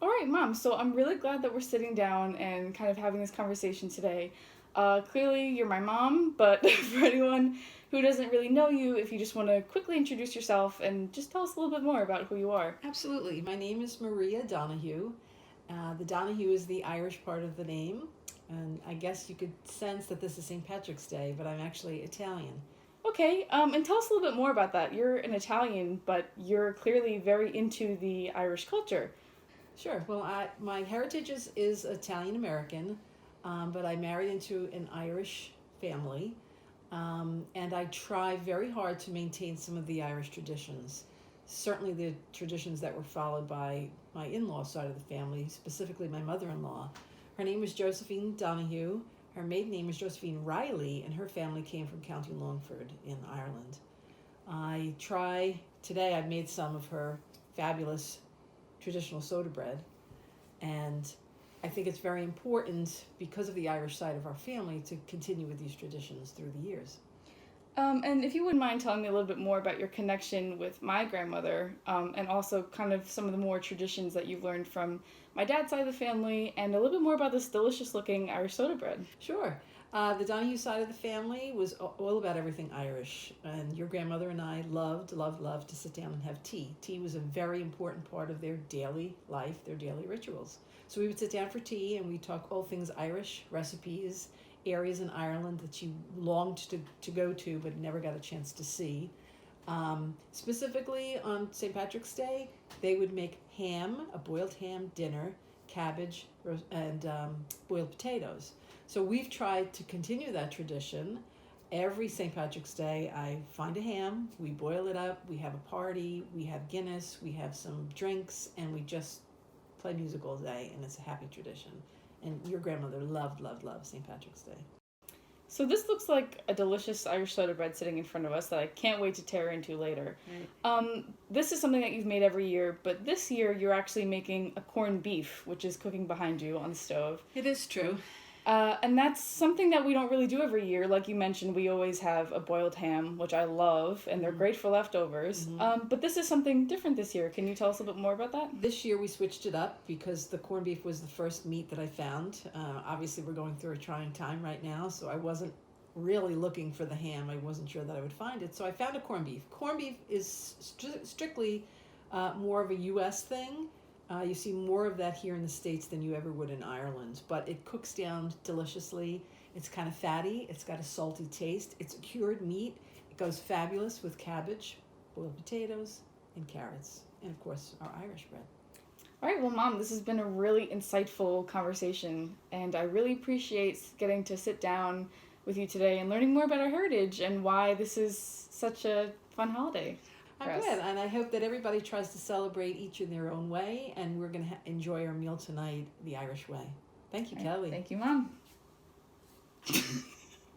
All right, Mom. So I'm really glad that we're sitting down and kind of having this conversation today. Clearly, you're my mom, but for anyone who doesn't really know you, if you just want to quickly introduce yourself and just tell us a little bit more about who you are. Absolutely. My name is Maria Donahue. The Donahue is the Irish part of the name, and I guess you could sense that this is St. Patrick's Day, but I'm actually Italian. Okay, and tell us a little bit more about that. You're an Italian, but you're clearly very into the Irish culture. Sure. Well, my heritage is Italian American, but I married into an Irish family, and I try very hard to maintain some of the Irish traditions. Certainly, the traditions that were followed by my in law side of the family, specifically my mother in law. Her name was Josephine Donahue. Her maiden name was Josephine Riley, and her family came from County Longford in Ireland. I try, today I've made some of her fabulous traditional soda bread, and I think it's very important because of the Irish side of our family to continue with these traditions through the years. And if you wouldn't mind telling me a little bit more about your connection with my grandmother, and also kind of some of the more traditions that you've learned from my dad's side of the family, and a little bit more about this delicious looking Irish soda bread. Sure. The Donahue side of the family was all about everything Irish, and your grandmother and I loved to sit down and have tea. Tea was a very important part of their daily life, their daily rituals. So we would sit down for tea and we'd talk all things Irish, recipes, areas in Ireland that you longed to go to but never got a chance to see. Specifically on St. Patrick's Day, they would make ham, a boiled ham dinner, cabbage, and boiled potatoes. So we've tried to continue that tradition. Every St. Patrick's Day, I find a ham, we boil it up, we have a party, we have Guinness, we have some drinks, and we just play music all day, and it's a happy tradition. And your grandmother loved St. Patrick's Day. So this looks like a delicious Irish soda bread sitting in front of us that I can't wait to tear into later. This is something that you've made every year, but this year you're actually making a corned beef, which is cooking behind you on the stove. It is true. And that's something that we don't really do every year. Like you mentioned, we always have a boiled ham, which I love, and they're great for leftovers. But this is something different this year. Can you tell us a bit more about that? This year we switched it up because the corned beef was the first meat that I found. Obviously, we're going through a trying time right now, so I wasn't really looking for the ham. I wasn't sure that I would find it, so I found a corned beef. Corned beef is strictly more of a U.S. thing. You see more of that here in the States than you ever would in Ireland, but it cooks down deliciously. It's kind of fatty. It's got a salty taste. It's a cured meat. It goes fabulous with cabbage, boiled potatoes, and carrots, and of course our Irish bread. All right, well, Mom, this has been a really insightful conversation, and I really appreciate getting to sit down with you today and learning more about our heritage and why this is such a fun holiday. I'm glad, and I hope that everybody tries to celebrate each in their own way, and we're going to enjoy our meal tonight the Irish way. Thank you, Kelly. Thank you, Mom.